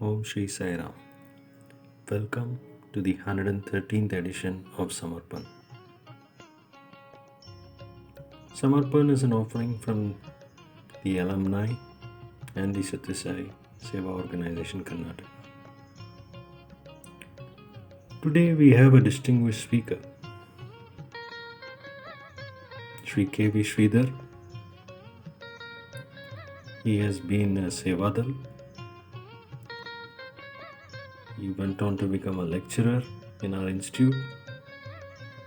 Om Shri Sai Ram. Welcome to the 113th edition of Samarpan. Samarpan is an offering from the alumni and the Satyasai Seva Organization Karnataka. Today we have a distinguished speaker, Sri K.V. Sridhar. He has been a Sevadal. He went on to become a lecturer in our institute,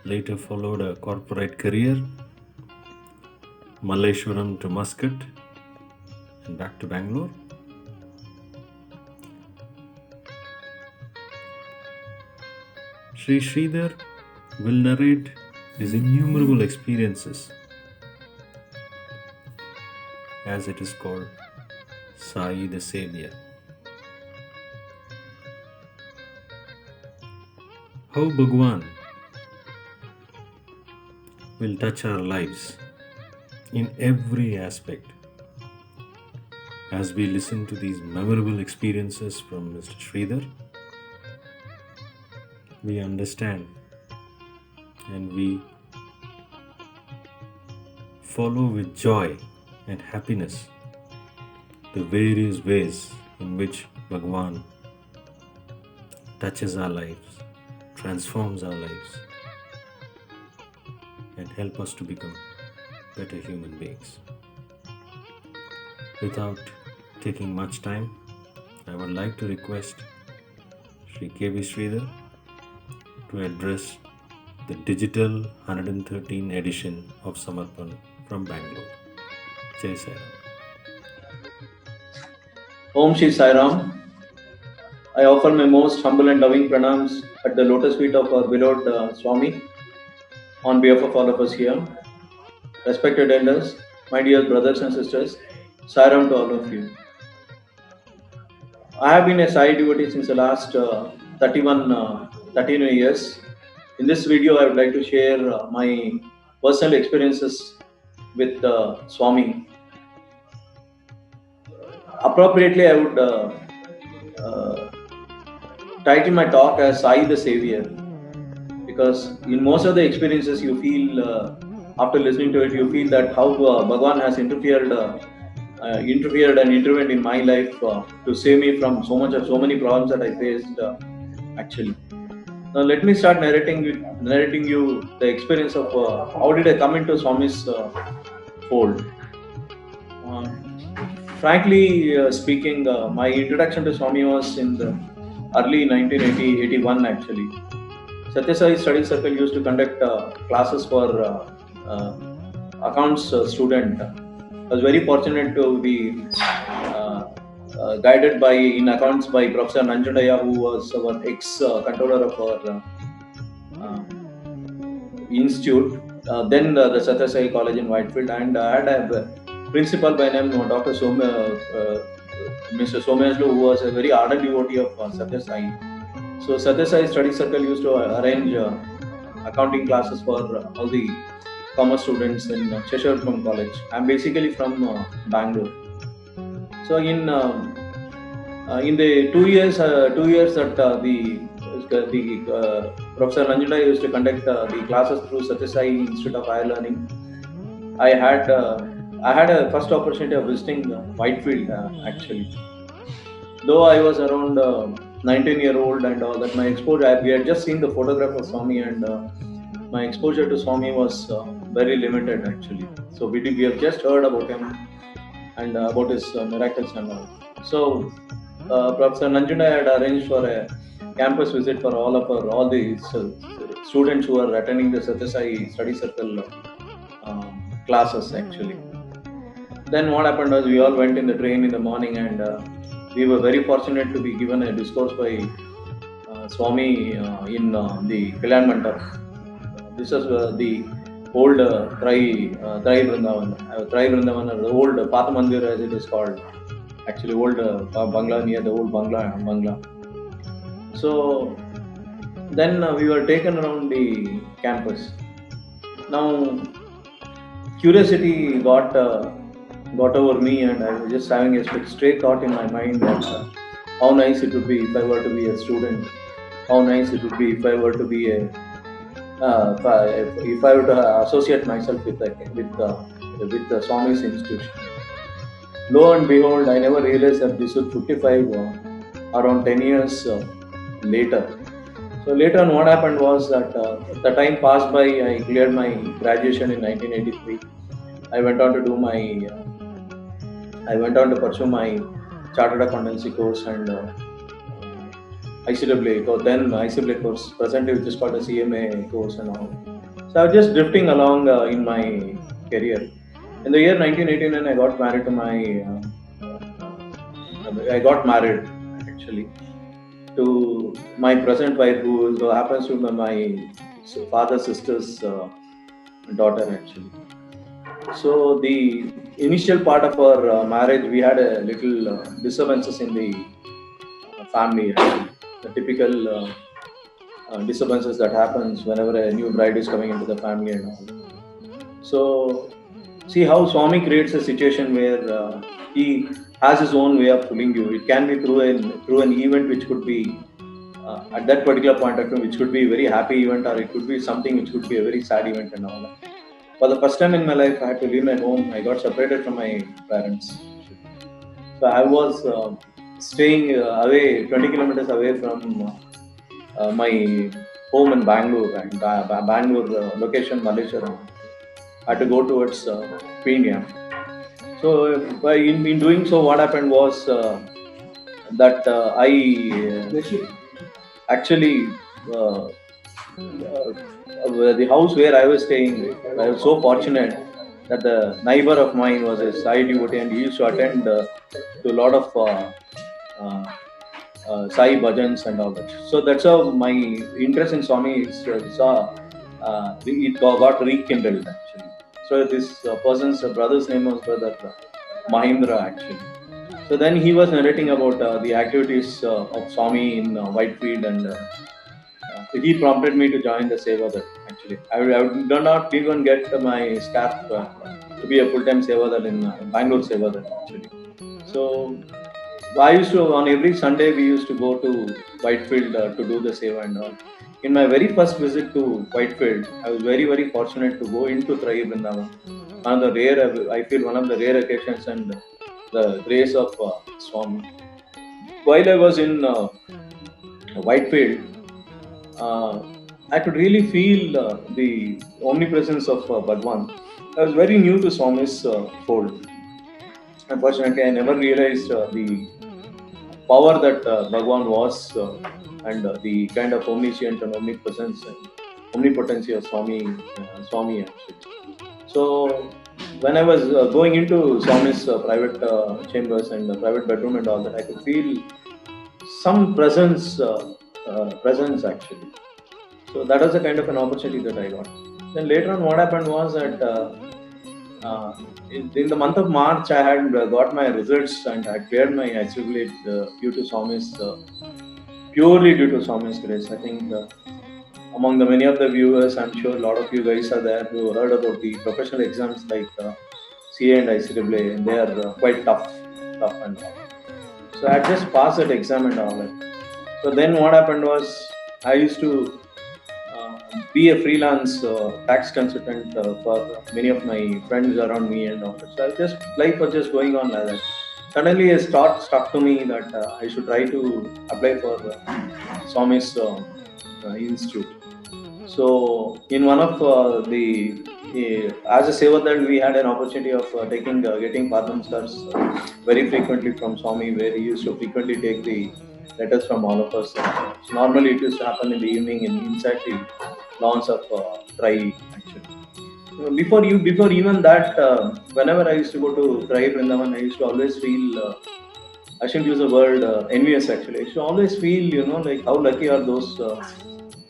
later followed a corporate career, Malleshwaram to Muscat, and back to Bangalore. Sri Sridhar will narrate his innumerable experiences, as it is called, Sai the Savior. How Bhagwan will touch our lives in every aspect. As we listen to these memorable experiences from Mr. Sridhar, we understand and we follow with joy and happiness the various ways in which Bhagwan touches our lives, transforms our lives, and help us to become better human beings. Without taking much time, I would like to request Sri K.V. Sridhar to address the digital 113 edition of Samarpan from Bangalore. Jai Sai Ram. Om Shri Sai Ram. I offer my most humble and loving pranams at the lotus feet of our beloved Swami on behalf of all of us here. Respected elders, my dear brothers and sisters, Sai Ram to all of you. I have been a Sai devotee since the last 13 years. In this video, I would like to share my personal experiences with Swami. Appropriately, I would title my talk as Sai the Savior, because in most of the experiences you feel, after listening to it, you feel that how Bhagwan has interfered and intervened in my life to save me from so many problems that I faced actually. Now let me start narrating you the experience of how did I come into Swami's fold. Frankly speaking, my introduction to Swami was in the early 1981 actually. Satyasai Study Circle used to conduct classes for accounts student. I was very fortunate to be guided in accounts by Professor Nanjundaya, who was our ex-controller of our institute, then the Satyasai College in Whitefield, and I had a principal by name Dr. Mr. Someslu, who was a very ardent devotee of Satyasai. So Satyasai Study Circle used to arrange accounting classes for all the commerce students in Cheshire from college. I'm basically from Bangalore. So in the 2 years that the Professor Nanjunda used to conduct the classes through Satyasai Institute of Higher Learning, I had a first opportunity of visiting Whitefield actually. Though I was around 19-year-old and all that, my exposure, we had just seen the photograph of Swami, and my exposure to Swami was very limited actually. So we have just heard about him and about his miracles and all. So Professor Nanjunda had arranged for a campus visit for all the students who are attending the Satyasai Study Circle classes actually. Then what happened was we all went in the train in the morning, and we were very fortunate to be given a discourse by Swami in the Kalyan Mandap. This was the old Trai Vrindavan, or the old Path Mandir as it is called. Actually, old Bangla, near the old Bangla. So then we were taken around the campus. Now curiosity got over me, and I was just having a straight thought in my mind that how nice it would be if I were to be a student, how nice it would be if I were to be a if I were to associate myself with the Swami's institution. Lo and behold, I never realized that this was 55 around 10 years later. So later on, what happened was that the time passed by. I cleared my graduation in 1983. I went on to do my I went on to pursue my chartered accountancy course and ICAA course, then ICAA course, presently which is called a CMA course and all. So I was just drifting along in my career. In the year 1989, I got married to I got married actually to my present wife, who happens to be my father's sister's daughter actually. So the initial part of our marriage, we had a little disturbances in the family actually. The typical disturbances that happens whenever a new bride is coming into the family and all. So see how Swami creates a situation where he has his own way of pulling you. It can be through an event which could be at that particular point of time, which could be a very happy event, or it could be something which could be a very sad event and all that. For the first time in my life, I had to leave my home. I got separated from my parents. So I was staying away, 20 kilometers away from my home in Bangalore, and Bangalore location, Malaysia. I had to go towards Pune. So in doing so, what happened was that I actually the house where I was staying, I was so fortunate that the neighbor of mine was a Sai devotee, and he used to attend to a lot of Sai bhajans and all that. So that's how my interest in Swami is it got rekindled actually. So this person's brother's name was Brother Mahindra actually. So then he was narrating about the activities of Swami in Whitefield, and he prompted me to join the Sevadar. Actually, I did not even get my staff to be a full-time Sevadar in Bangalore Sevadar actually. So I used to, on every Sunday we used to go to Whitefield to do the Seva and all. In my very first visit to Whitefield, I was very fortunate to go into Trai Vrindavan. One of the rare, I feel one of the rare occasions, and the grace of Swami. While I was in Whitefield, I could really feel the omnipresence of Bhagwan. I was very new to Swami's fold. Unfortunately, I never realized the power that Bhagwan was and the kind of omniscient and omnipresence and omnipotency of Swami actually. So when I was going into Swami's private chambers and the private bedroom and all that, I could feel some presence actually. So that was the kind of an opportunity that I got. Then later on, what happened was that in the month of March, I had got my results and I cleared my ICAA due to Swami's purely due to Swami's grace. I think among the many of the viewers, I'm sure a lot of you guys are there who heard about the professional exams like CA and ICAA, and they are quite tough and all. So I just passed that exam and all that. So then what happened was I used to be a freelance tax consultant for many of my friends around me and all that. So life was just going on like that. Suddenly a thought struck to me that I should try to apply for Swami's institute. So in one of as a Sevadar, we had an opportunity of getting Padma very frequently from Swami, where he used to frequently take the letters from all of us. So normally it used to happen in the evening inside the lawns of Trai actually. Before even that, whenever I used to go to Trai Vrindavan, I used to always feel I shouldn't use the word envious actually. I used to always feel, like how lucky are those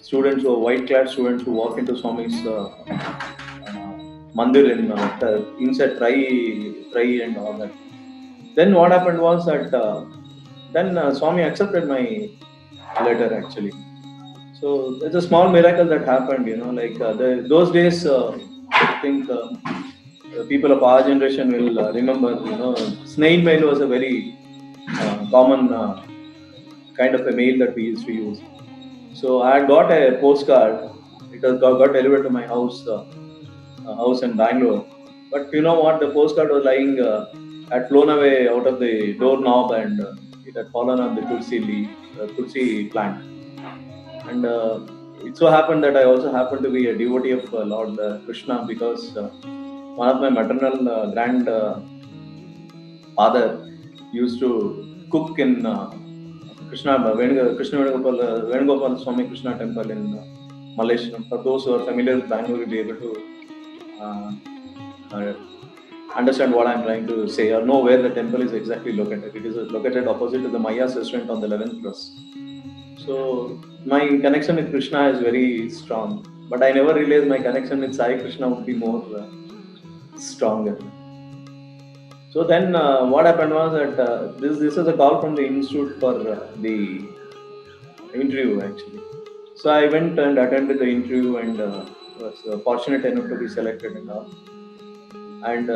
students, or white-clad students, who walk into Swami's mandir in inside Trai and all that. Then what happened was that then Swami accepted my letter actually. So there's a small miracle that happened, like those days. I think people of our generation will remember, snail mail was a very common kind of a mail that we used to use. So I had got a postcard. It was got delivered to my house in Bangalore. But you know what? The postcard was lying, had flown away out of the doorknob, and it had fallen on the tulsi plant. And it so happened that I also happened to be a devotee of Lord Krishna, because one of my maternal grandfather used to cook in Krishna Venugopal Swami Krishna temple in Malaysia. For those who are familiar with Bangalore, will be able to uh, uh, understand what I'm trying to say, or know where the temple is exactly located. It is located opposite to the Maya's restaurant on the 11th cross. So my connection with Krishna is very strong, but I never realized my connection with Sai Krishna would be more stronger. So then, what happened was that this is a call from the institute for the interview actually. So I went and attended the interview, and was fortunate enough to be selected and all. And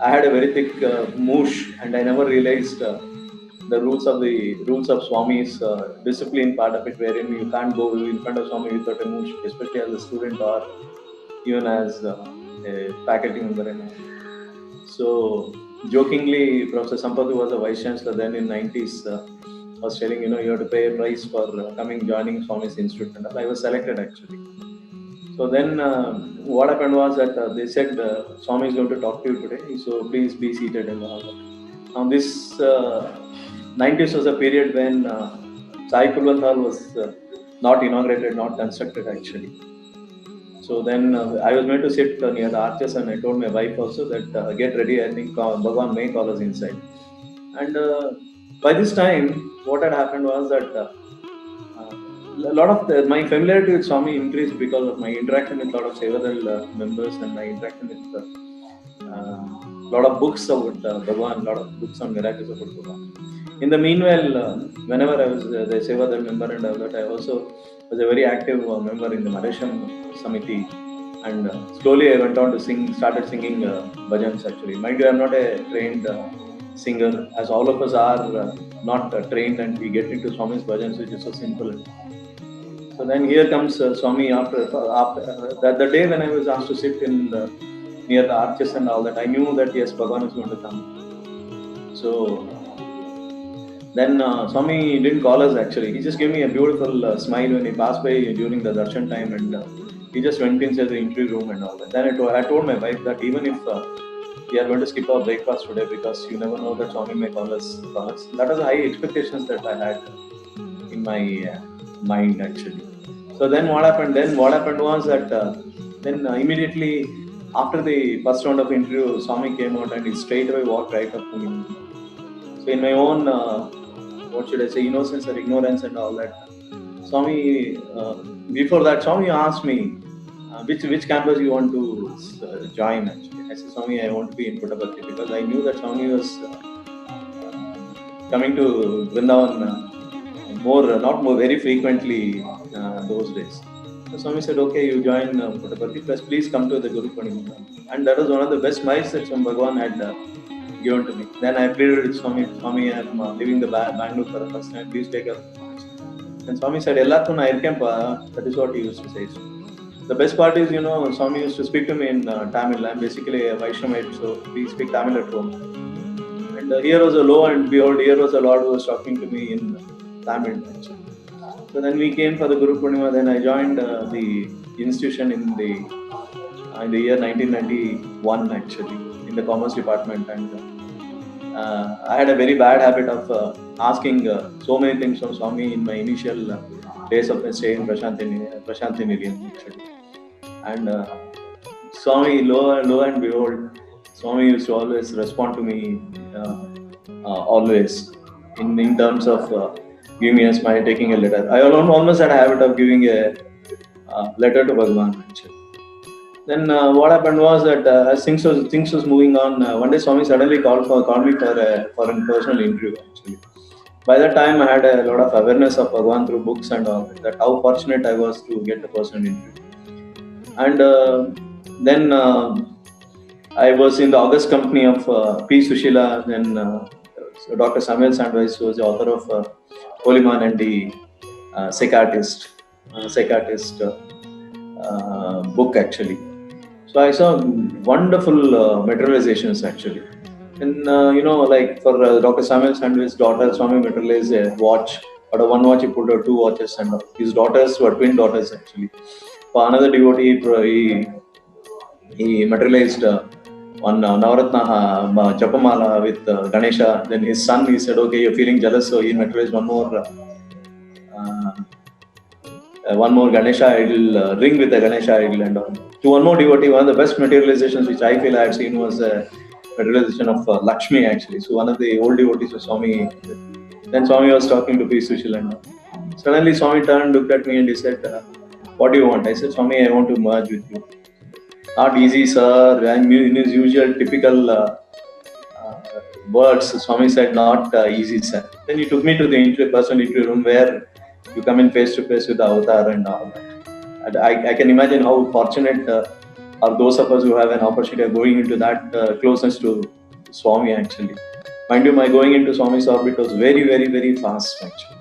I had a very thick moosh, and I never realized the rules of Swami's discipline part of it, wherein you can't go in front of Swami without a moosh, especially as a student or even as a faculty member. And all. So jokingly, Professor Sampath, who was a vice chancellor then in 90s, was telling, you have to pay a price for joining Swami's institute, and I was selected actually. So then, what happened was that they said Swami is going to talk to you today, so please be seated and all that. Now this 90s was a period when Sai Kulwant Hall was not inaugurated, not constructed actually. So then I was meant to sit near the arches, and I told my wife also that get ready, I think Bhagwan may call us inside. And by this time, what had happened was that a lot of my familiarity with Swami increased because of my interaction with a lot of Sevadal members, and my interaction with a lot of books about Bhagwan, a lot of books on miracles about Bhagwan. In the meanwhile, whenever I was the Sevadal member and all that, I also was a very active member in the Madhesham Samiti, and slowly I went on to started singing bhajans actually. Mind you, I'm not a trained singer, as all of us are not trained, and we get into Swami's bhajans, which is so simple. So then here comes Swami after the day when I was asked to sit near the arches and all that, I knew that yes, Bhagwan is going to come. So then Swami didn't call us actually. He just gave me a beautiful smile when he passed by during the darshan time, and he just went inside the interview room and all that. Then I told my wife that even if we are going to skip our breakfast today, because you never know that Swami may call us. That was the high expectations that I had in my mind actually. So then what happened? What happened was that then immediately after the first round of interview, Swami came out and he straight away walked right up to me. So in my own what should I say, innocence or ignorance and all that, Swami before that Swami asked me which campus you want to join actually. I said, Swami, I want to be in Puttaparthi, because I knew that Swami was coming to Vrindavan very frequently those days. So Swami said, okay, you join Puttaparthi, plus please come to the Guru Purnima. And that was one of the best smiles that Swami Bhagwan had given to me. Then I pleaded with Swami, I'm leaving the Bangalore for the first time, please take up. And Swami said, that is what he used to say. So the best part is, Swami used to speak to me in Tamil. I'm basically a Vaishnavite, so we speak Tamil at home. And here was a lo and behold, here was a Lord who was talking to me in Tamil. So then we came for the Guru Purnima. Then I joined the institution in the year 1991 actually, in the commerce department, and I had a very bad habit of asking so many things from Swami in my initial days of my stay in Prashanti Nilayam actually. And Swami, lo and behold, Swami used to always respond to me always in terms of giving me a smile, taking a letter. I almost had a habit of giving a letter to Bhagwan actually. Then what happened was that as things was moving on, one day Swami suddenly called me for a personal interview actually. By that time, I had a lot of awareness of Bhagwan through books and all that, how fortunate I was to get a personal interview. And then I was in the August company of P. Sushila, then Dr. Samuel Sandweiss, who was the author of Holiman and the psychiatrist book actually. So I saw wonderful materializations actually. And like for Dr. Samuel Sandwich daughter, Swami materialized a watch, but one watch he put two watches, and his daughters were twin daughters actually. For another devotee, he materialized one Navaratna Japamala with Ganesha. Then his son, he said, okay, you're feeling jealous, so he materialized one more Ganesha idol, ring with a Ganesha idol and all. To one more devotee, one of the best materializations which I feel I had seen was a materialization of Lakshmi actually. So one of the old devotees of Swami, then Swami was talking to P. Sushil and all. Suddenly Swami turned, looked at me and he said, what do you want? I said, Swami, I want to merge with you. Not easy, sir. And in his usual typical words, Swami said, not easy, sir. Then he took me to the personal interview room where you come in face to face with the avatar and all that. And I can imagine how fortunate are those of us who have an opportunity of going into that closeness to Swami actually. Mind you, my going into Swami's orbit was very, very, very fast actually.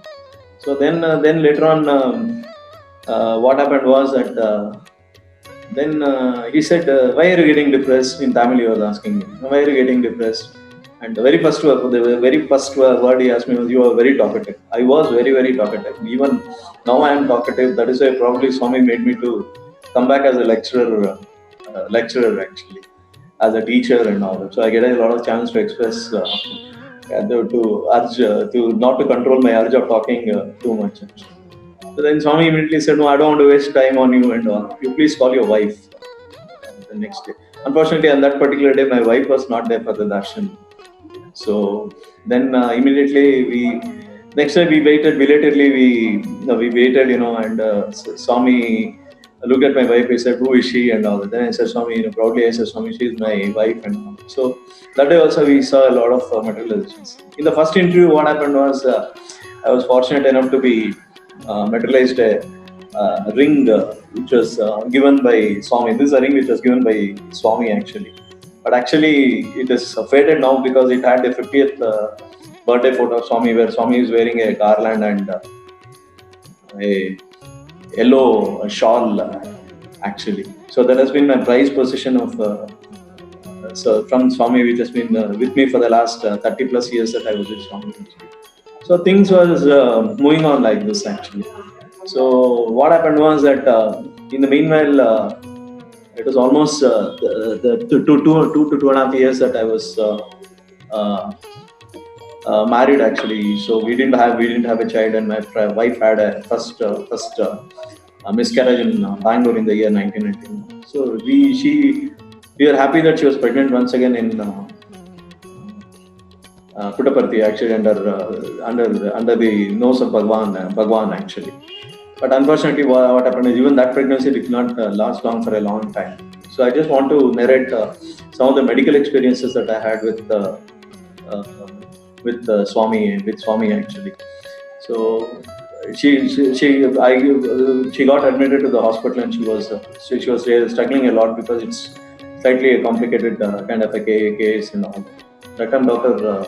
So then later on, what happened was that then he said, why are you getting depressed? In Tamil, he was asking me, why are you getting depressed? And the very first word he asked me was, you are very talkative. I was very, very talkative. Even now I am talkative. That is why probably Swami made me to come back as a lecturer actually, as a teacher and all that. So I get a lot of chance to express, to urge, to not to control my urge of talking too much. So then Swami immediately said, no, I don't want to waste time on you and all. You please call your wife the next day. Unfortunately, on that particular day, my wife was not there for the darshan. So then immediately next day we waited, belatedly we waited, and Swami looked at my wife, he said, who is she and all that. Then I said, Swami, proudly I said, Swami, she is my wife and all. So that day also we saw a lot of materializations. In the first interview, what happened was, I was fortunate enough to be materialized a ring which was given by Swami. This is a ring which was given by Swami actually. But actually, it is faded now because it had a 50th birthday photo of Swami where Swami is wearing a garland and a yellow shawl actually. So that has been my prized possession of from Swami, which has been with me for the last 30 plus years that I was with Swami. So things was moving on like this actually. So what happened was that in the meanwhile, it was almost the 2 to 2.5 years that I was married actually. So we didn't have a child, and my wife had a first miscarriage in Bangalore in the year 1999. So we were happy that she was pregnant once again in Puttaparthi actually under the nose of Bhagwan actually. But unfortunately, what happened is even that pregnancy did not last long for a long time. So I just want to narrate some of the medical experiences that I had with Swami actually. So she got admitted to the hospital and she was struggling a lot because it's slightly a complicated kind of a case and all. That time Dr.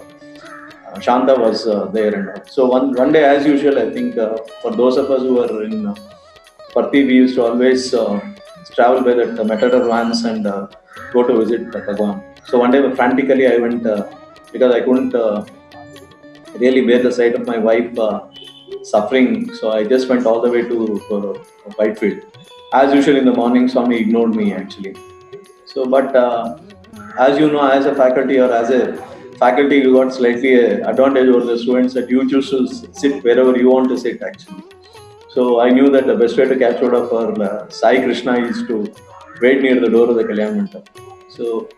Shanta was there and all. So one day, as usual, I think for those of us who were in Parthi, we used to always travel by the Matador vans and go to visit Bhagwan. So one day, frantically, I went because I couldn't really bear the sight of my wife suffering. So I just went all the way to Whitefield. As usual, in the morning, Swami ignored me actually. So, but as you know, as a faculty or as a faculty, you got slightly advantage over the students that you choose to sit wherever you want to sit actually. So I knew that the best way to catch hold of our Sai Krishna is to wait near the door of the Kalyan Mandap. So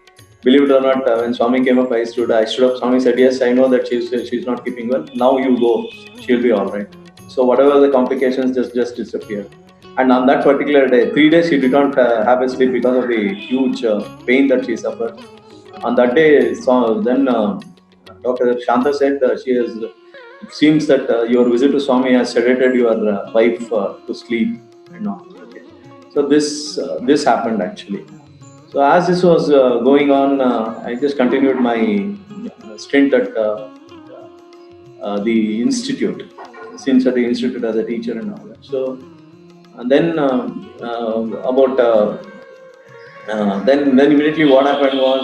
believe it or not, when Swami came up, I stood up. Swami said, yes, I know that she's not keeping well. Now you go, she'll be all right. So whatever the complications just disappeared. And on that particular day, 3 days she did not have a sleep because of the huge pain that she suffered. On that day, then Dr. Shanta said it seems that your visit to Swami has sedated your wife to sleep. Okay. So this happened actually. So as this was going on, I just continued my stint at the institute. since at the institute as a teacher and all that. So and then about then immediately what happened was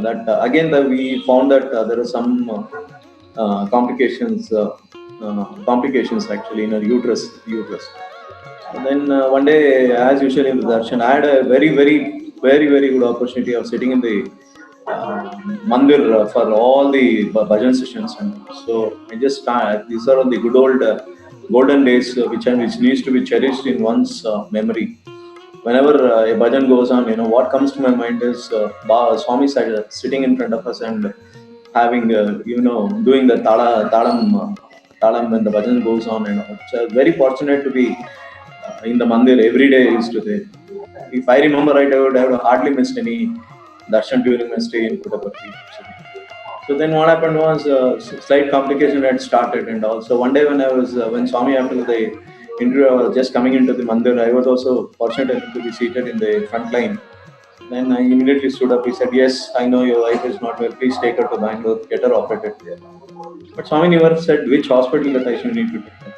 that again we found that there are some complications actually in her uterus. And then one day, as usual in the darshan, I had a very good opportunity of sitting in the mandir for all the bhajan sessions, and so I just these are all the good old golden days which needs to be cherished in one's memory. Whenever a bhajan goes on, what comes to my mind is Swami sitting in front of us and having doing the talam when the bhajan goes on, and all. So very fortunate to be in the mandir every day used to there. If I remember right, I would have hardly missed any darshan during my stay in Puttaparthi. So then what happened was slight complication had started, and also one day when I was when Swami after the interview I was just coming into the mandir, I was also fortunate enough to be seated in the front line. Then I immediately stood up. He said, "Yes, I know your wife is not well. Please take her to Bangalore, get her operated there." But Swami never said which hospital that I should need to take her.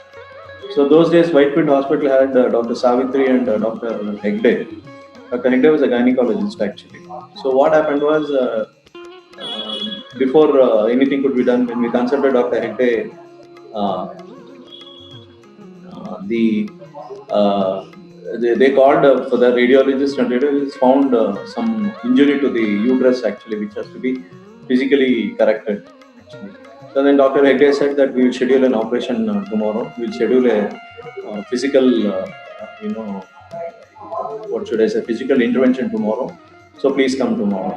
So those days, Whitefield Hospital had Dr. Savitri and Dr. Hegde. Dr. Hegde was a gynecologist actually. So what happened was, before anything could be done, when we consulted Dr. Hegde, they called for the radiologist, and radiologist found some injury to the uterus actually, which has to be physically corrected. Actually. So then Dr. Hegde said that we will schedule an operation tomorrow. We will schedule a physical, what should I say, physical intervention tomorrow. So please come tomorrow.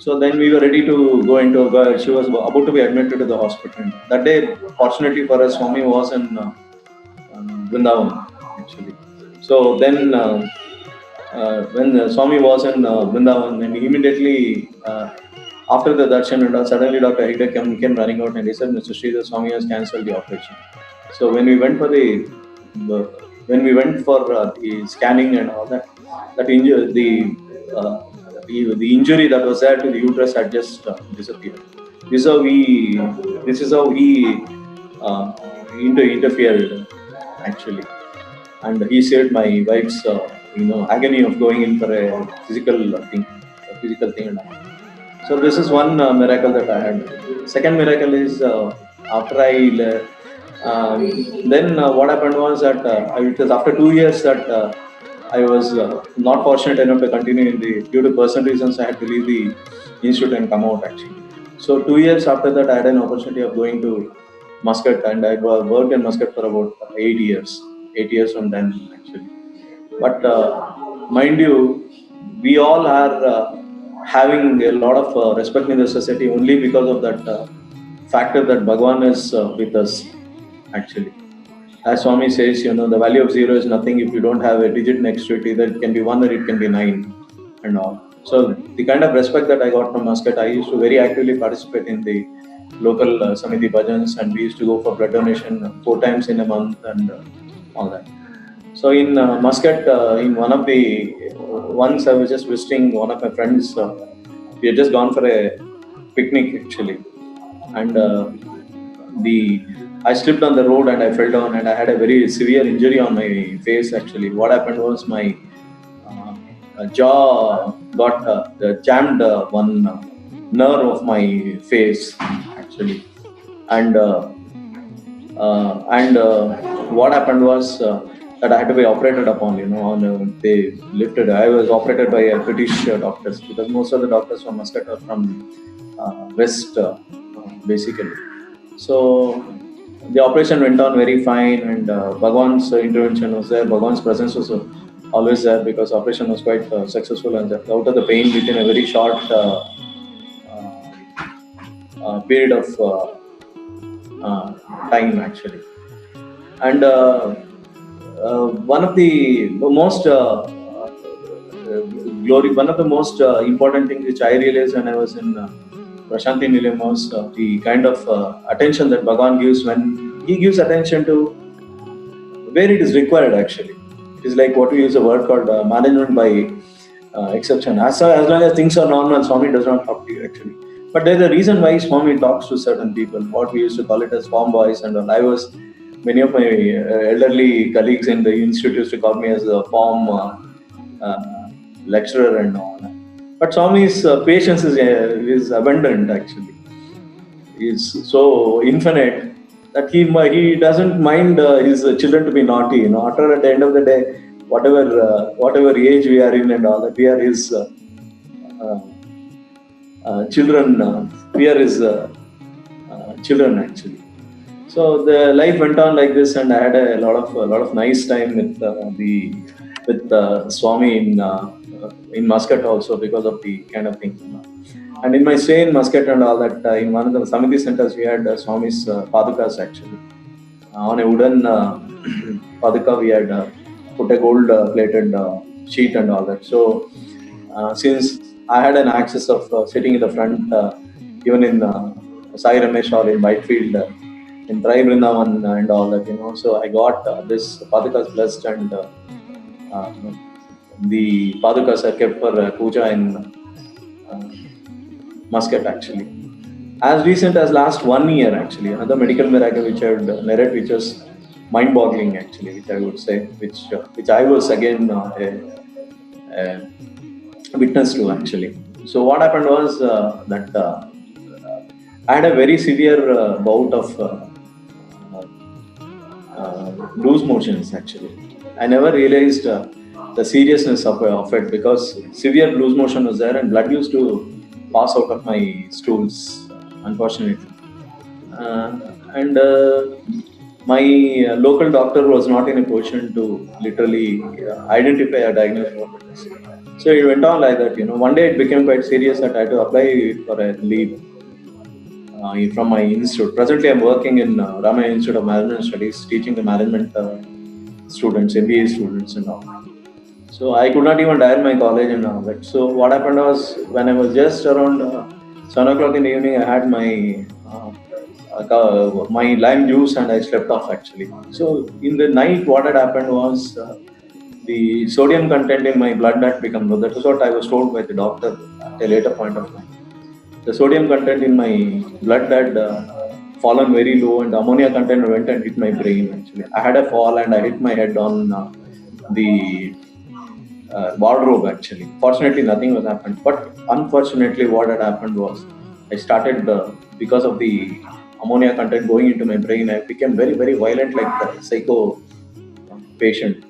So then we were ready to go into. She was about to be admitted to the hospital. That day, fortunately for us, Swami was in Vrindavan actually. So then when Swami was in Vrindavan, and immediately after the darshan, and suddenly Dr. Hegde came running out and he said, "Mr. Sridhar, Swami has cancelled the operation." So when we went for the scanning and all that, the injury that was there to the uterus had just disappeared. This is how he interfered actually, and he saved my wife's agony of going in for a physical thing. And all. So this is one miracle that I had. Second miracle is after then what happened was that it was after 2 years that I was not fortunate enough to continue due to personal reasons. I had to leave the institute and come out actually. So 2 years after that, I had an opportunity of going to Muscat, and I worked in Muscat for about 8 years. 8 years from then actually. But mind you, we all are having a lot of respect in the society only because of that factor that Bhagwan is with us actually. As Swami says, the value of zero is nothing if you don't have a digit next to it. Either it can be 1 or it can be 9 and all. So the kind of respect that I got from Muscat, I used to very actively participate in the local Samiti bhajans, and we used to go for blood donation 4 times in a month and all that. So in Muscat, in once I was just visiting one of my friends. We had just gone for a picnic actually, and I slipped on the road and I fell down, and I had a very severe injury on my face actually. What happened was my jaw got jammed one nerve of my face actually, and what happened was that I had to be operated upon. They lifted. I was operated by British doctors, because most of the doctors from Muscat are from West, basically. So the operation went on very fine, and Bhagwan's intervention was there. Bhagwan's presence was always there, because operation was quite successful, and out of the pain within a very short period of time actually. And one of the most important things which I realized when I was in Prashanti Nilayam was the kind of attention that Bhagwan gives. When he gives attention to where it is required actually. It is like what we use a word called management by exception. As long as things are normal, Swami does not talk to you actually. But there's a reason why Swami talks to certain people, what we used to call it as farm boys and all. Many of my elderly colleagues in the institute used to call me as a form lecturer and all. But Swami's patience is abundant actually. Is so infinite that he doesn't mind his children to be naughty. After at the end of the day, whatever age we are in and all that, we are his uh, children. We are his children actually. So the life went on like this, and I had a lot of nice time with Swami in Muscat also because of the kind of thing. And in my stay in Muscat and all that, in one of the Samiti centers, we had Swami's padukas actually. On a wooden paduka, we had put a gold plated sheet and all that. So since I had an access of sitting in the front, even in Sai Ramesh or in Whitefield, in Trai Vrindavan and all that, so I got this padukas blessed, and uh, the padukas are kept for puja in Muscat actually. As recent as last 1 year actually, another medical miracle which I would narrate, which was mind-boggling actually, which I would say, which I was again a witness to actually. So what happened was that I had a very severe bout of loose motions actually. I never realized the seriousness of it, because severe loose motion was there and blood used to pass out of my stools, unfortunately. And my local doctor was not in a position to literally identify a diagnosis what it is. So it went on like that. One day it became quite serious that I had to apply for a leave from my institute. Presently, I'm working in Ramaya Institute of Management Studies, teaching the management students, MBA students, and all. So I could not even dial my college and all that. So what happened was, when I was just around 7 o'clock in the evening, I had my lime juice and I slept off actually. So in the night, what had happened was the sodium content in my blood had become low. That was what I was told by the doctor at a later point of time. The sodium content in my blood had fallen very low, and ammonia content went and hit my brain actually. I had a fall and I hit my head on the wardrobe actually. Fortunately, nothing was happened. But unfortunately, what had happened was I started because of the ammonia content going into my brain. I became very very violent, like a psycho patient.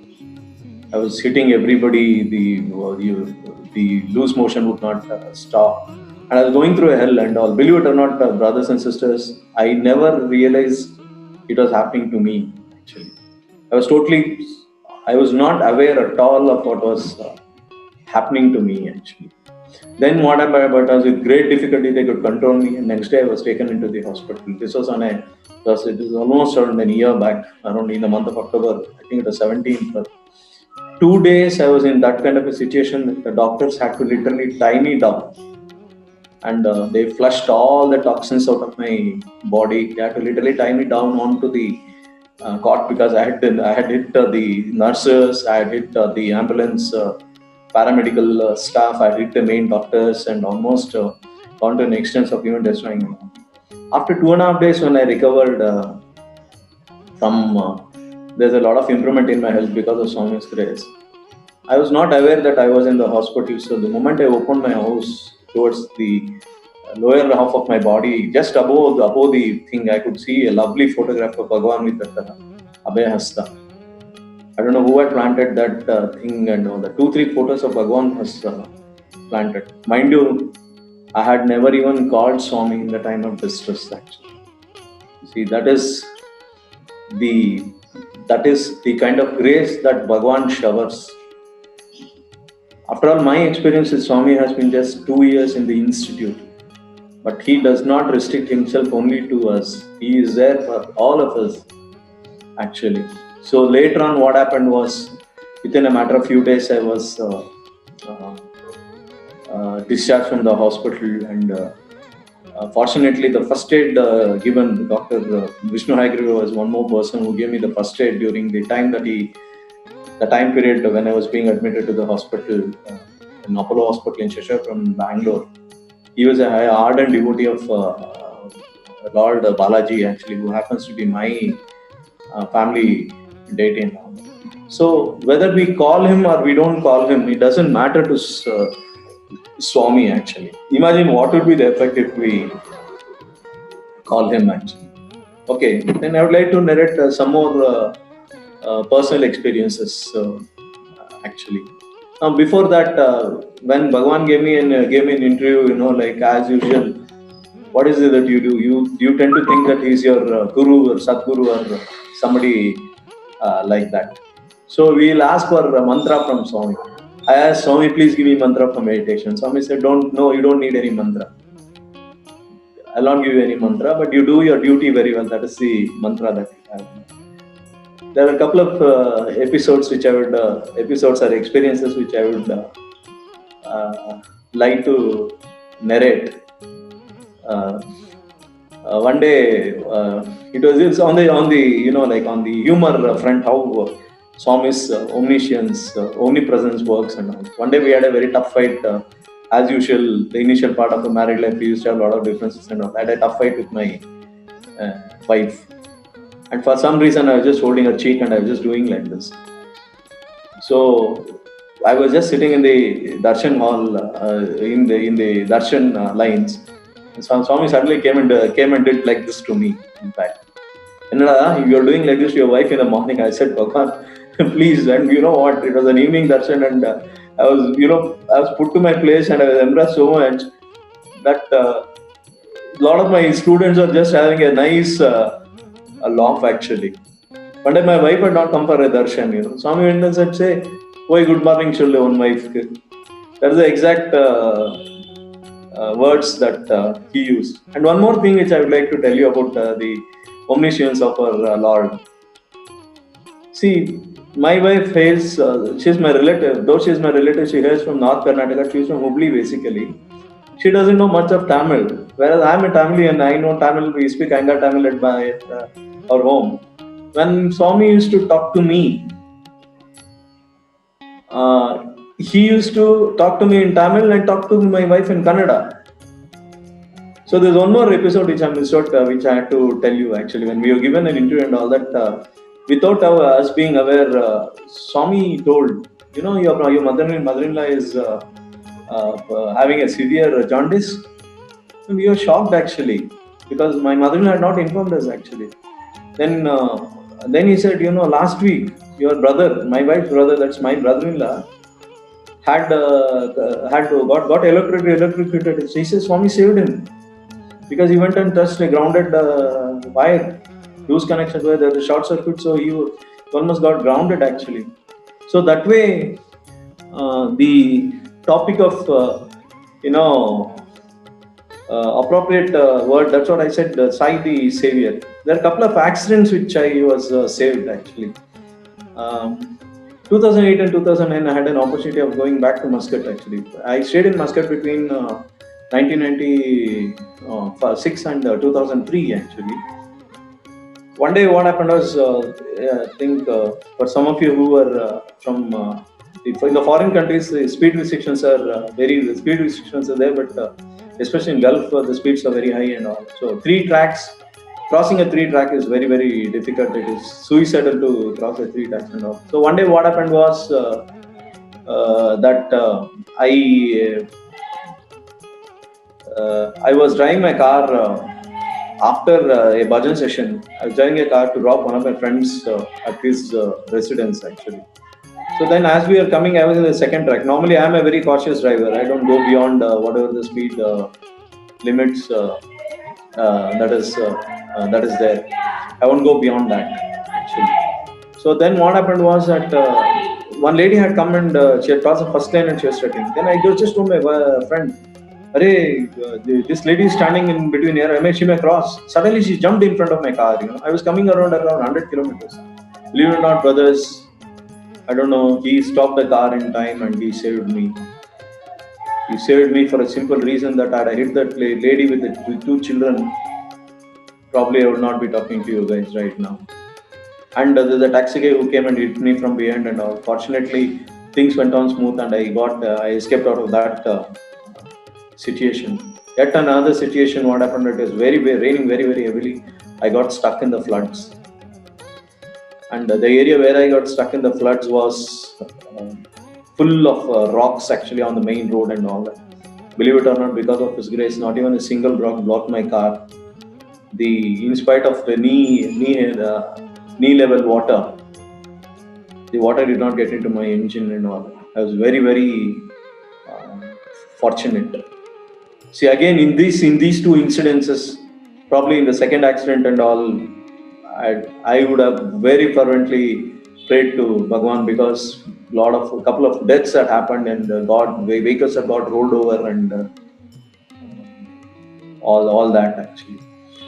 I was hitting everybody. The loose motion would not stop, and I was going through a hell and all. Believe it or not, brothers and sisters, I never realized it was happening to me. Actually, I was totally, I was not aware at all of what was happening to me. Actually, then what happened? But was with great difficulty they could control me. And next day I was taken into the hospital. This was on a, it was almost around a year back, around in the month of October. I think it was 17th. But 2 days I was in that kind of a situation that the doctors had to literally tie me down, and they flushed all the toxins out of my body. They had to literally tie me down onto the cot, because I had hit the nurses, I had hit the ambulance paramedical staff, I had hit the main doctors, and almost gone to an extent of even destroying me. After 2.5 days, when I recovered from, there's a lot of improvement in my health because of Swami's grace. I was not aware that I was in the hospital. So the moment I opened my house towards the lower half of my body, just above the thing, I could see a lovely photograph of Bhagwan with that Abhay Hasta. I don't know who had planted that thing, and all the 2-3 photos of Bhagwan was planted. Mind you, I had never even called Swami in the time of distress. Actually, see, that is the kind of grace that Bhagwan showers. After all, my experience with Swami has been just 2 years in the institute. But he does not restrict himself only to us. He is there for all of us, actually. So later on, what happened was, within a matter of few days, I was discharged from the hospital, and fortunately, the first aid given, Dr. Vishnu Hagriva was one more person who gave me the first aid during the time period when I was being admitted to the hospital, in Apollo Hospital in Cheshire from Bangalore. He was a ardent devotee of Lord Balaji, actually, who happens to be my family dating. So whether we call him or we don't call him, it doesn't matter to Swami actually. Imagine what would be the effect if we call him actually. Okay, then I would like to narrate some more personal experiences actually. Now before that, when Bhagwan gave me an interview, like as usual, what is it that you do? You tend to think that he's your guru or Sadguru or somebody like that. So we'll ask for a mantra from Swami. I asked Swami, please give me mantra for meditation. Swami said, don't, no, you don't need any mantra. I'll not give you any mantra, but you do your duty very well. That is the mantra that you have. There are a couple of episodes or experiences which I would like to narrate. One day, it's on the on the humor front, how Swami's omniscience, omnipresence works and all. One day we had a very tough fight. As usual, the initial part of the married life, we used to have a lot of differences and all. I had a tough fight with my wife. And for some reason, I was just holding her cheek and I was just doing like this. So I was just sitting in the darshan hall, in the darshan lines. And Swami suddenly came and did like this to me. In fact, and you're doing like this to your wife in the morning. I said, Bhagwan, please. And you know what? It was an evening darshan, and I was put to my place, and I was embarrassed so much that a lot of my students are just having a nice a laugh actually. One day my wife had not come for a darshan, Swami went and said, say, "Oi, good morning, children, one wife." That's the exact words that he used. And one more thing which I would like to tell you about the omniscience of our Lord. See, my wife hails, she's my relative, though she's my relative, she hails from North Karnataka, she's from Hubli basically. She doesn't know much of Tamil, whereas I'm a Tamilian, I know Tamil, we speak Anga Tamil at our home. When Swami used to talk to me, he used to talk to me in Tamil and talk to my wife in Kannada. So there's one more episode which I missed out, which I had to tell you actually. When we were given an interview and all that, without us being aware, Swami told, your mother-in-law is having a severe jaundice. And we were shocked actually, because my mother-in-law had not informed us actually. Then he said, last week, your brother, my wife's brother, that's my brother-in-law, got electrocuted. He says Swami saved him because he went and touched a grounded wire, loose connection where there's a short circuit, so he almost got grounded actually. So that way, the topic of appropriate word, that's what I said, Sai the Savior. There are a couple of accidents which I was saved actually. 2008 and 2009, I had an opportunity of going back to Muscat actually. I stayed in Muscat between 1996 and 2003 actually. One day what happened was, I think for some of you who are from in the foreign countries, the speed restrictions are there, but especially in Gulf, the speeds are very high and all. So crossing a 3-track is very, very difficult. It is suicidal to cross a 3-track and all. So one day what happened was that I was driving my car after a bhajan session. I was driving a car to drop one of my friends at his residence actually. So then as we were coming, I was in the second track. Normally I am a very cautious driver. I don't go beyond whatever the speed limits that is there. I won't go beyond that actually. So then what happened was that one lady had come and she had crossed the first lane and she was threatening. Then I just told my friend, this lady is standing in between here, she may cross. Suddenly she jumped in front of my car. I was coming around 100 kilometers. Believe it or not, brothers, I don't know, he stopped the car in time and he saved me. He saved me for a simple reason that had I hit that lady with the 2 children, probably I would not be talking to you guys right now. And the taxi guy who came and hit me from behind and all. Fortunately, things went on smooth and I escaped out of that situation. Yet another situation, what happened, it was raining very, very heavily. I got stuck in the floods. and the area where I got stuck in the floods was full of rocks actually on the main road and all that. Believe it or not, because of His grace, not even a single rock blocked my car. In spite of the knee level water, the water did not get into my engine and all. I was very uh, fortunate. See, again, in these two incidences, probably in the second accident and all, I would have very fervently prayed to Bhagwan, because a couple of deaths had happened, and vehicles had got rolled over, and all that actually.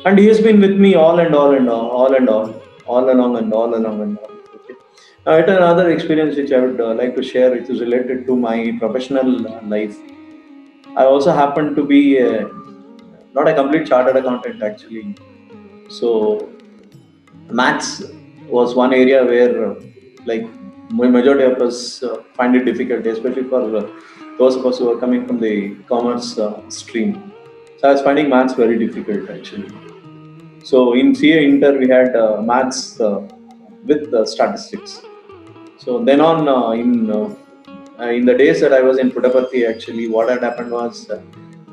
And he has been with me all along and all along and all. Okay. Now, at another experience which I would like to share, which is related to my professional life. I also happen to be not a complete chartered accountant actually. So maths was one area where, like, majority of us find it difficult, especially for those of us who are coming from the commerce stream. So I was finding maths very difficult actually. So in CA Inter we had maths with statistics. So then on in the days that I was in Puttaparthi, actually, what had happened was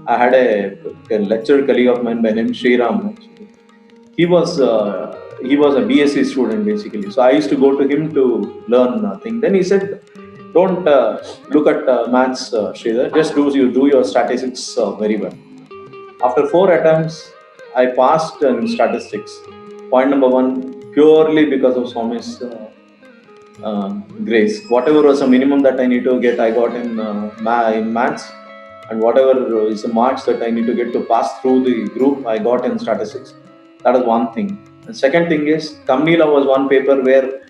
I had a lecturer colleague of mine by name Sriram. Actually, he was a BSc student basically. So I used to go to him to learn things. Then he said, "Don't look at maths, Sridhar. Just do your statistics very well." After four attempts, I passed in statistics. Point number one, purely because of Swami's grace. Whatever was the minimum that I need to get, I got in maths, and whatever is the marks that I need to get to pass through the group, I got in statistics. That is one thing. And second thing is, Kamnila was one paper where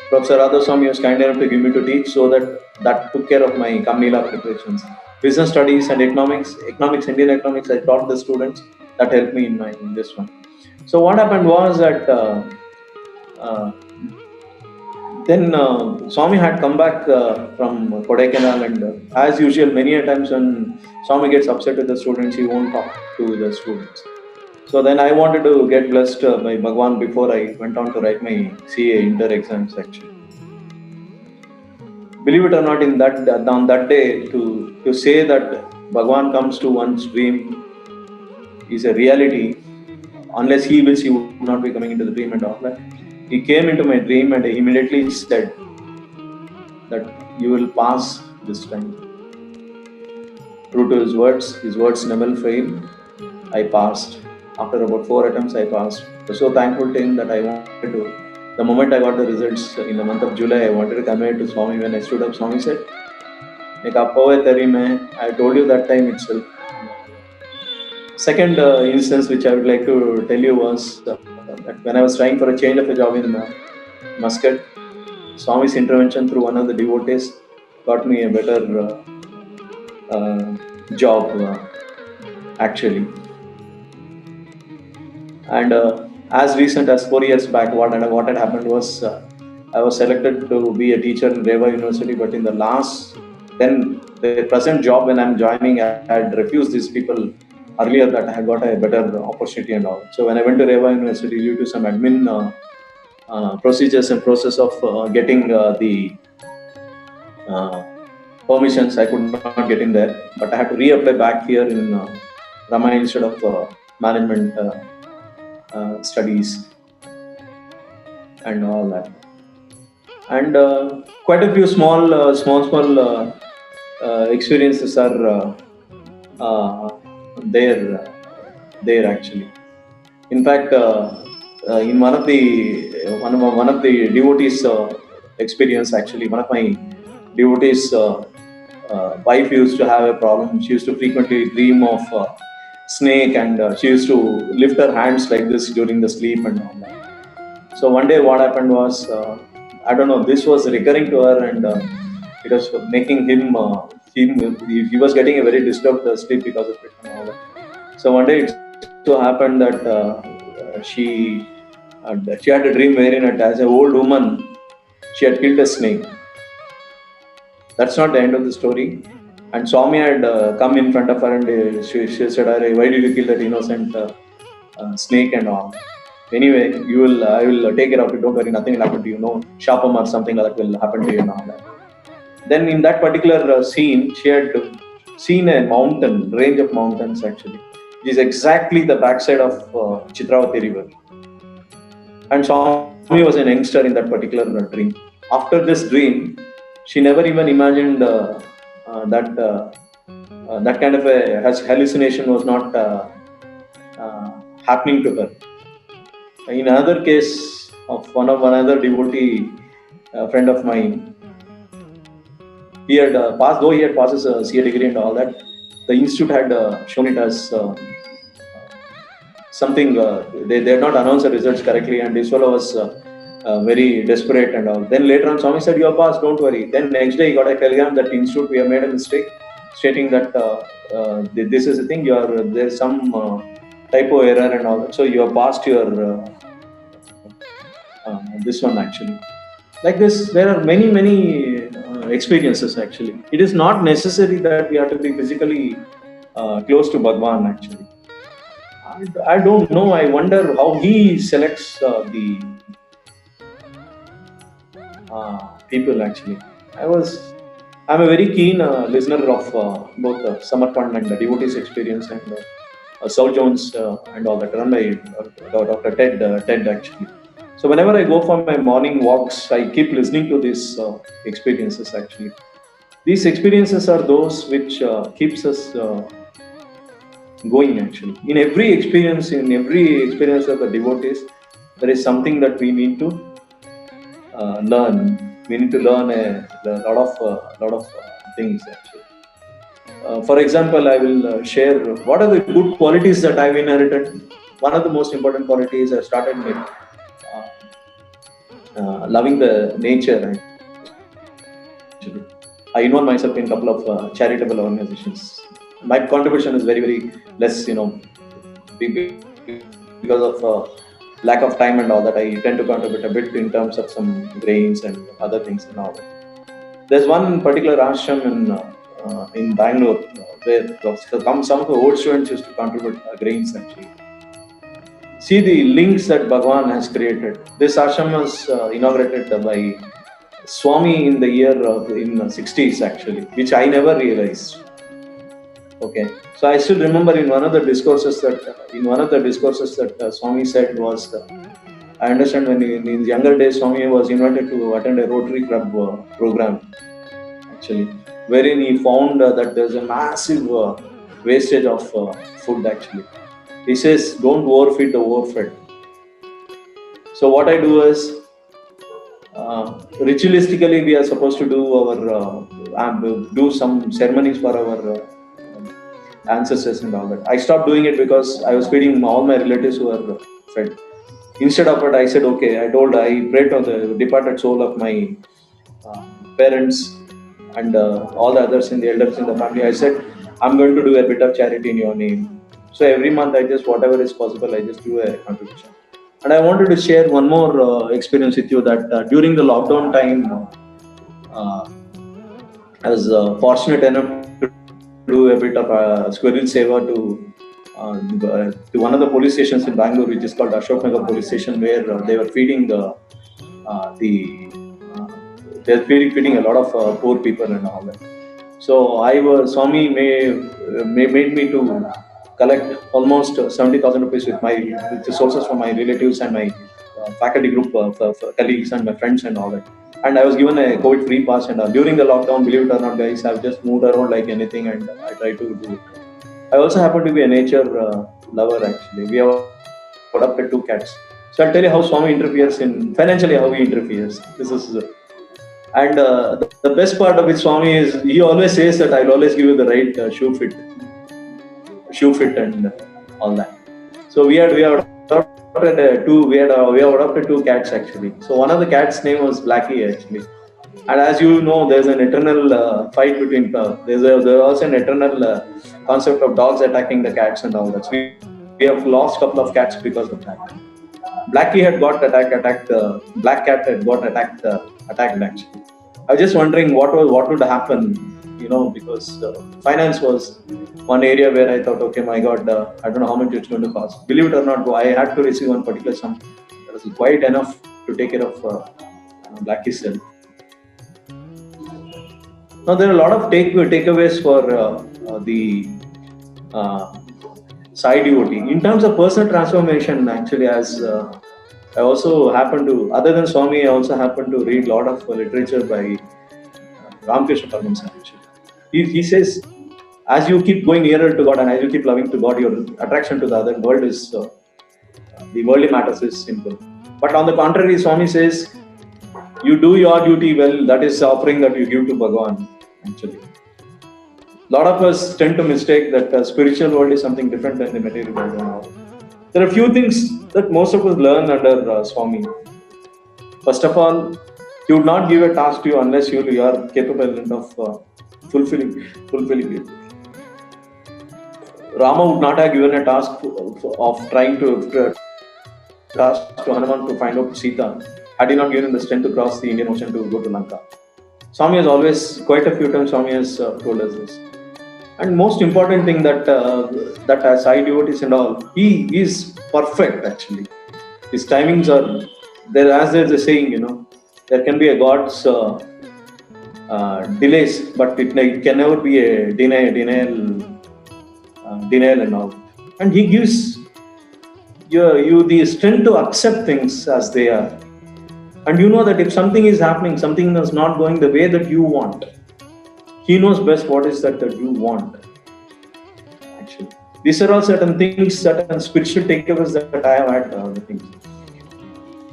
Professor Radhaswamy was kind enough to give me to teach, so that took care of my Kamnila preparations. Business studies and Indian economics, I taught the students. That helped me in this one. So what happened was that uh, then Swami had come back from Kodaikanal, and as usual, many a times when Swami gets upset with the students, he won't talk to the students. So then I wanted to get blessed by Bhagwan before I went on to write my CA Inter exams actually. Believe it or not, on that day, to say that Bhagwan comes to one's dream is a reality. Unless he wills, he would not be coming into the dream and all that. He came into my dream and he immediately said that you will pass this time. True to his words never fail. I passed. After about 4 attempts, I passed. I was so thankful to him that I wanted to. The moment I got the results in the month of July, I wanted to convey it to Swami. When I stood up, Swami said, I told you that time itself. Second instance which I would like to tell you was that when I was trying for a change of a job in Muscat, Swami's intervention through one of the devotees got me a better job actually. And as recent as 4 years back, what had happened was I was selected to be a teacher in Reva University, but in the present job when I'm joining, I had refused these people earlier that I had got a better opportunity and all. So when I went to Reva University, due to some admin procedures and process of getting the permissions, I could not get in there. But I had to reapply back here in Ramayana Institute of Management Studies and all that. And quite a few small experiences are there actually. In fact, in one of the devotees experience actually, one of my devotees wife used to have a problem. She used to frequently dream of snake, and she used to lift her hands like this during the sleep and all that. So one day what happened was, I don't know, this was recurring to her, and it was making him he was getting a very disturbed sleep because of it and all that. So one day it so happened that she had a dream wherein, as an old woman, she had killed a snake. That's not the end of the story. And Swami had come in front of her, and she said, "Why did you kill that innocent snake and all?" Anyway, I will take care of it. Don't worry, nothing will happen to you. No sharpum or something like that will happen to you and all that. Then in that particular scene, she had seen a mountain, range of mountains actually. It is exactly the backside of Chitravati River. And Swami was an youngster in that particular dream. After this dream, she never even imagined that that kind of a hallucination was not happening to her. In another case of one other devotee, friend of mine, he had passed, though he had passed his CA degree and all that, the institute had shown it as something, they had not announced the results correctly, and this fellow was very desperate and all. Then later on, Swami said, "You are passed, don't worry." Then next day, he got a telegram that institute, we have made a mistake, stating that this is the thing, there's some typo error and all that, so you have passed your this one actually. Like this, there are many experiences actually. It is not necessary that we have to be physically close to Bhagwan actually. I don't know. I wonder how he selects the people actually. I'm a very keen listener of both Samarpan and the devotees experience and Saul Jones and all that, run by Dr. Ted actually. So whenever I go for my morning walks, I keep listening to these experiences actually. These experiences are those which keeps us going actually. In every experience of the devotees, there is something that we need to learn. We need to learn a lot of things actually. For example, I will share what are the good qualities that I've inherited. One of the most important qualities I started with loving the nature. Actually, I involve myself in a couple of charitable organizations. My contribution is very less, because of lack of time and all that. I tend to contribute a bit in terms of some grains and other things and all that. There's one particular ashram in Bangalore where some of the old students used to contribute grains actually. See the links that Bhagwan has created. This ashram was inaugurated by Swami in the year in 60s actually, which I never realized. Okay, so I still remember in one of the discourses that Swami said was, I understand when in his younger days Swami was invited to attend a Rotary Club program actually, wherein he found that there's a massive wastage of food actually. He says, don't overfeed the overfed. So what I do is, ritualistically we are supposed to do some ceremonies for our ancestors and all that. I stopped doing it because I was feeding all my relatives who were fed. Instead of it, I said, okay, I prayed to the departed soul of my parents and all the others in the elders in the family. I said, I'm going to do a bit of charity in your name. So every month, whatever is possible, I just do a contribution. And I wanted to share one more experience with you that during the lockdown time, I was fortunate enough to do a bit of squirrel seva to one of the police stations in Bangalore, which is called Ashok Nagar Police Station, where they were feeding they're feeding a lot of poor people and all that. So Swami made me to collect almost 70,000 rupees with the sources from my relatives and my faculty group of colleagues and my friends and all that. And I was given a COVID free pass, and during the lockdown, believe it or not guys, I've just moved around like anything and I try to do it. I also happen to be a nature lover actually. We have adopted 2 cats. So I'll tell you how Swami interferes financially how he interferes. And the best part of it, Swami, is he always says that I'll always give you the right shoe fit and all that. So we have adopted two cats actually. So one of the cats' name was Blackie actually. And as you know, there's an eternal fight between. There's also an eternal concept of dogs attacking the cats and all that. So we have lost a couple of cats because of that. Blackie had got attacked. Black cat had got attacked actually. I was just wondering what would happen because finance was one area where I thought, okay, my God, I don't know how much it's going to cost. Believe it or not, I had to receive one particular sum that was quite enough to take care of Blackie's cell. Now there are a lot of takeaways for the uh, side devotee. In terms of personal transformation, actually, as I also happen to, other than Swami, I also happen to read a lot of literature by Ramakrishna Paramahamsa. Actually, he says, as you keep going nearer to God and as you keep loving to God, your attraction to the other world is the worldly matters is simple. But on the contrary, Swami says, you do your duty well. That is offering that you give to Bhagavan. Actually, a lot of us tend to mistake that spiritual world is something different than the material world. And all. There are a few things that most of us learn under Swami. First of all, he would not give a task to you unless you are capable of fulfilling it. Rama would not have given a task of trying to task to Hanuman to find out Sita had he not given him the strength to cross the Indian Ocean to go to Lanka. Swami has always, quite a few times, Swami has told us this. And most important thing that as I devotees and all, he is perfect actually. His timings are there, as there's a saying, there can be a God's delays, but it can never be a denial and all. And he gives you the strength to accept things as they are. And you know that if something is happening, something is not going the way that you want, he knows best what is that you want. Actually, these are all certain things, certain spiritual takeaways that I have had. The things.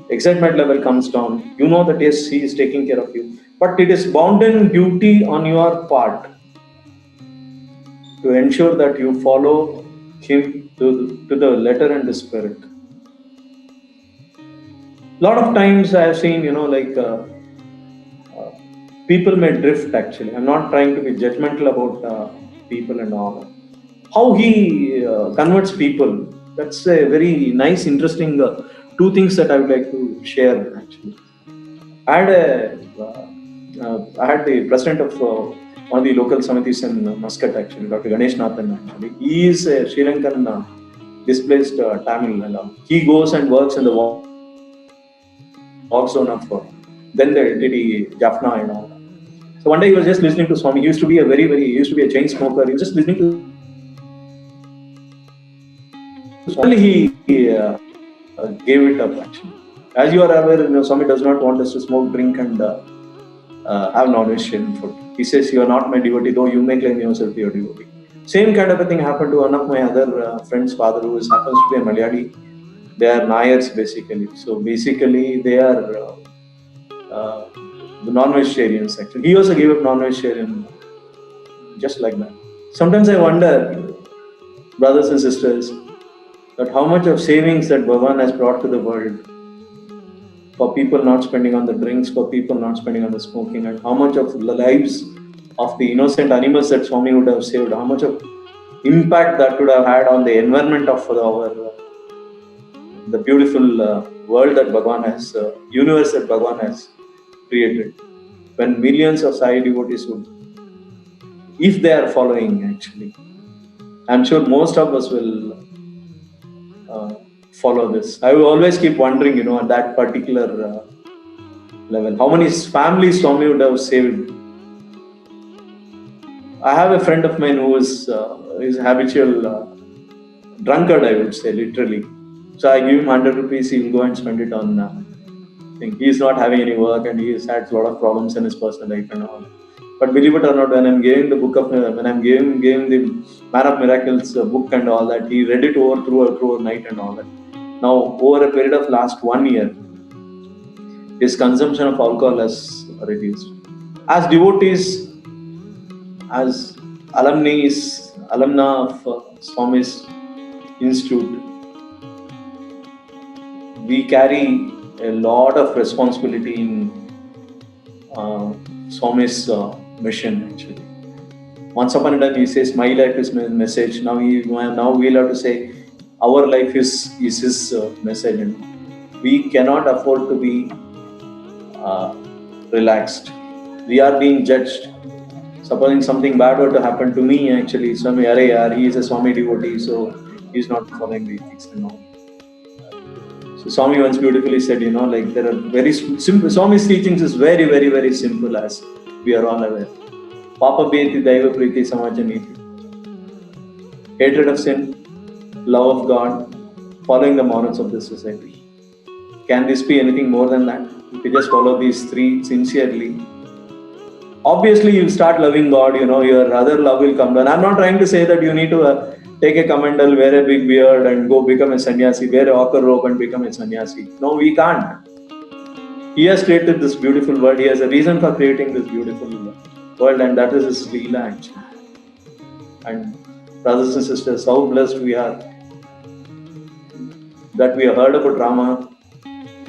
Excitement level comes down. You know that yes, he is taking care of you, but it is bounden duty on your part to ensure that you follow him to the letter and the spirit. A lot of times I have seen, people may drift actually. I'm not trying to be judgmental about people and all. How he converts people, that's a very nice, interesting two things that I would like to share actually. I had the president of one of the local samitis in Muscat actually, Dr. Ganesh Nathan actually. He is a Sri Lankan displaced Tamil and all. He goes and works in the walk zone of then the entity Jaffna and all. So one day he was just listening to Swami. He used to be a chain smoker. He was just listening to Swami. He gave it up actually. As you are aware, Swami does not want us to smoke, drink and have non-vegetarian food. He says, you are not my devotee, though you may claim yourself to be your devotee. Same kind of a thing happened to one of my other friends' father, who happens to be a Malayali. They are Nayars basically. So basically they are the non-vegetarians actually. He also gave up non-vegetarian just like that. Sometimes I wonder, brothers and sisters, that how much of savings that Bhagavan has brought to the world for people not spending on the drinks, for people not spending on the smoking, and how much of the lives of the innocent animals that Swami would have saved, how much of impact that would have had on the environment of the beautiful world that Bhagavan has, universe that Bhagavan has created. When millions of Sai devotees would, if they are following actually, I'm sure most of us will follow this. I will always keep wondering, at that particular level, how many families Swami would have saved. I have a friend of mine who is a habitual drunkard, I would say, literally. So I give him 100 rupees, he will go and spend it on thing. He is not having any work and he has had a lot of problems in his personal life and all. But believe it or not, when I'm giving the book of, when I'm giving the Man of Miracles book and all that, he read it through a night and all that. Now, over a period of last 1 year, his consumption of alcohol has reduced. As devotees, as alumna of Swami's Institute, we carry a lot of responsibility in Swami's mission actually. Once upon a time he says, my life is my message. Now we'll have to say, our life is his message. And we cannot afford to be relaxed. We are being judged. Supposing something bad were to happen to me, actually, Swami, Arey, yaar, he is a Swami devotee, so he's not following the ethics and all. So Swami once beautifully said, like there are very simple. Swami's teachings is very, very, very simple, as we are all aware. Papa bheti daiva priti samaja niti. Hatred of sin, love of God, following the morals of the society. Can this be anything more than that? If you just follow these three sincerely, obviously you'll start loving God. Your other love will come down. I'm not trying to say that you need to take a commendal, wear a big beard, and go become a sannyasi, wear a ochre robe and become a sannyasi. No, we can't. He has created this beautiful world. He has a reason for creating this beautiful world, and that is his Leela actually. And brothers and sisters, how blessed we are that we have heard about Rama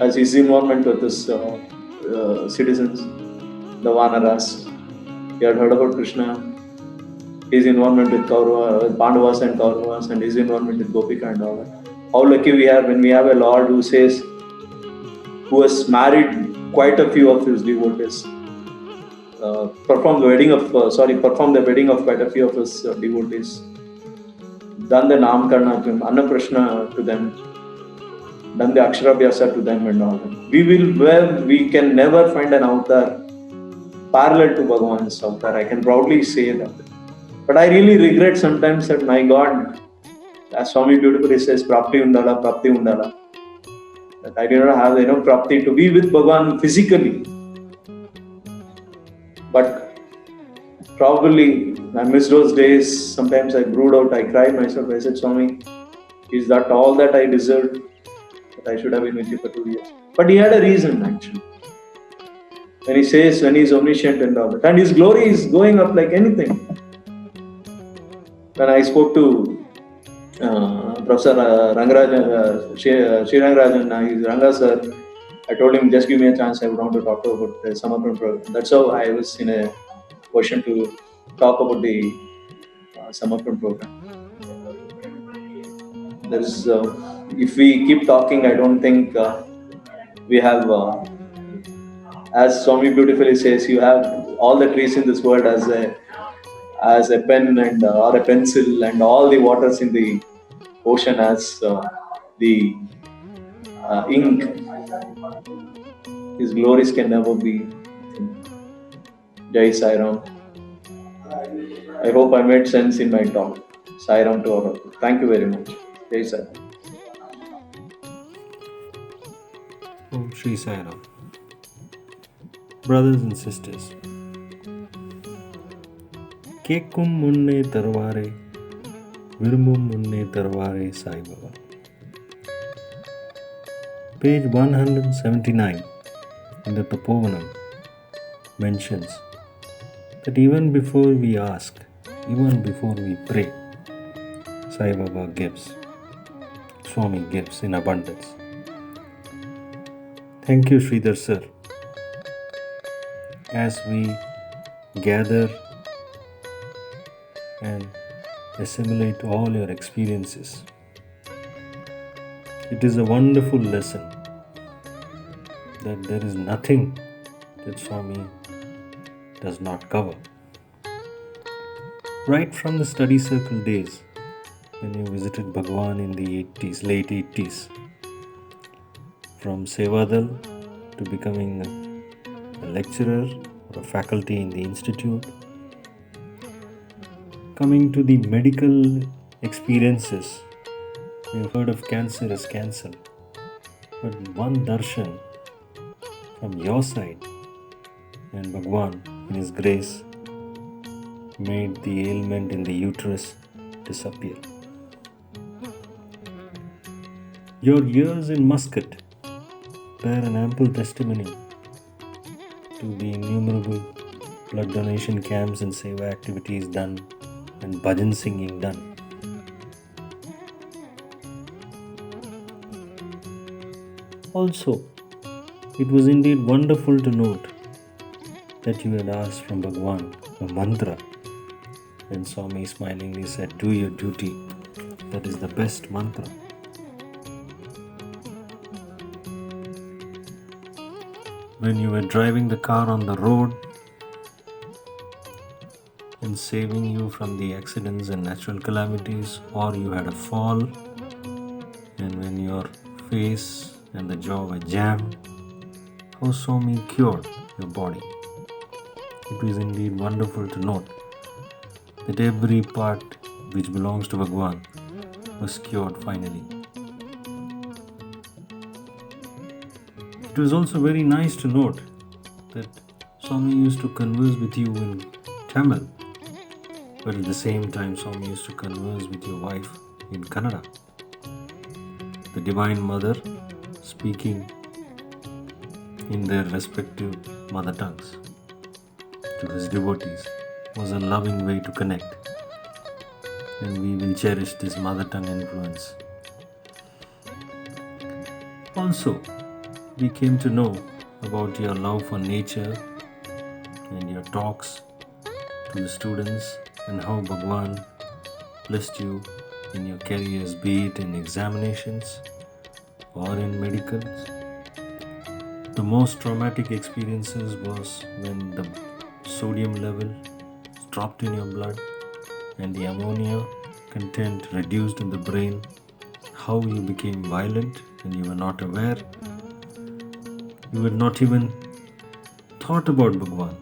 as his involvement with his citizens, the Vanaras. We had heard about Krishna, his involvement with Pandavas and Kauravas, and his involvement with Gopika and all that. How lucky we are when we have a Lord who has married quite a few of his devotees, performed the wedding of quite a few of his devotees, done the Namkarna to him, Annaprashna to them, done the Aksharabhyasa to them and all that. We can never find an avatar parallel to Bhagavan's avatar. I can proudly say that. But I really regret sometimes that my God, as Swami beautifully says, Prapti Undala. That I did not have enough Prapti to be with Bhagavan physically. But probably I miss those days. Sometimes I brood out, I cried myself. I said, Swami, is that all that I deserved? That I should have been with you for 2 years. But he had a reason actually. When he says, when he is omniscient and all that. And his glory is going up like anything. When I spoke to Professor Rangarajan, Sri Rangarajan, he's Ranga sir, I told him, just give me a chance, I would want to talk about the Samarpan program. That's how I was in a position to talk about the Samarpan program. If we keep talking, I don't think we have, as Swami beautifully says, you have all the trees in this world as a pen and or a pencil, and all the waters in the ocean as the ink. His glories can never be. Jai Sai Ram. I hope I made sense in my talk. Sai Ram to all. Thank you very much. Jai Sai Ram. Om Shri Sai Ram. Brothers and sisters, கேட்கும் முன்னே தருவாரே விரும்பும் முன்னே தருவாரே Sai Baba. Page 179 in the Tapovanam mentions that even before we ask, even before we pray, Sai Baba gives, Swami gives in abundance. Thank you, Sridhar sir. As we gather and assimilate all your experiences, it is a wonderful lesson that there is nothing that Swami does not cover. Right from the study circle days, when you visited Bhagwan in the late 80s, from Sevadal to becoming a lecturer or a faculty in the institute, coming to the medical experiences, we have heard of cancer as cancer, but one darshan from your side, and Bhagwan in his grace made the ailment in the uterus disappear. Your years in Muscat bear an ample testimony to the innumerable blood donation camps and seva activities done and bhajan singing done. Also, it was indeed wonderful to note that you had asked from Bhagwan a mantra, and Swami smilingly said, do your duty, that is the best mantra. When you were driving the car on the road, someone saving you from the accidents and natural calamities, or you had a fall, and when your face and the jaw were jammed, how Swami cured your body. It was indeed wonderful to note that every part which belongs to Bhagwan was cured finally. It was also very nice to note that Swami used to converse with you in Tamil, but at the same time Swami used to converse with your wife in Kannada. The Divine Mother speaking in their respective mother tongues to his devotees was a loving way to connect, and we will cherish this mother tongue influence. Also, we came to know about your love for nature and your talks to the students and how Bhagwan blessed you in your careers, be it in examinations or in medicals. The most traumatic experiences was when the sodium level dropped in your blood and the ammonia content reduced in the brain, how you became violent and you were not aware. You had not even thought about Bhagwan,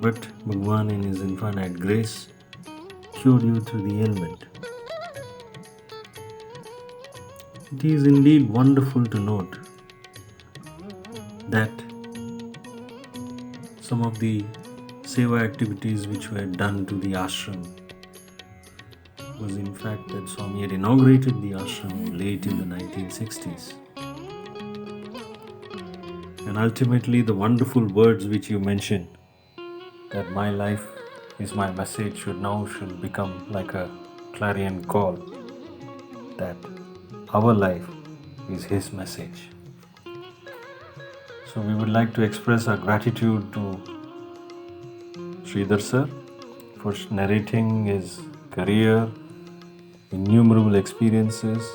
but Bhagwan in his infinite grace cured you through the ailment. It is indeed wonderful to note that some of the seva activities which were done to the ashram was in fact that Swami had inaugurated the ashram late in the 1960s. And ultimately the wonderful words which you mentioned, that my life is my message, should become like a clarion call, that our life is his message. So we would like to express our gratitude to Sridhar sir for narrating his career, innumerable experiences,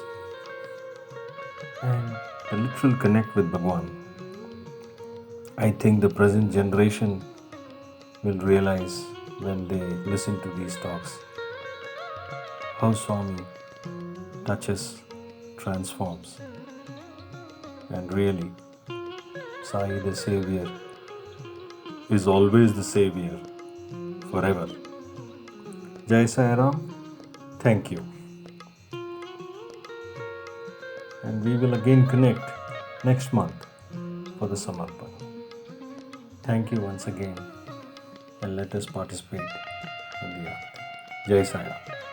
and the literal connect with Bhagwan. I think the present generation will realize when they listen to these talks how Swami touches, transforms, and really Sai the Savior is always the Savior forever. Jai Sai Ram, thank you. And we will again connect next month for the Samarpan. Thank you once again, and let us participate in the Aarti. Jai Sai Ram.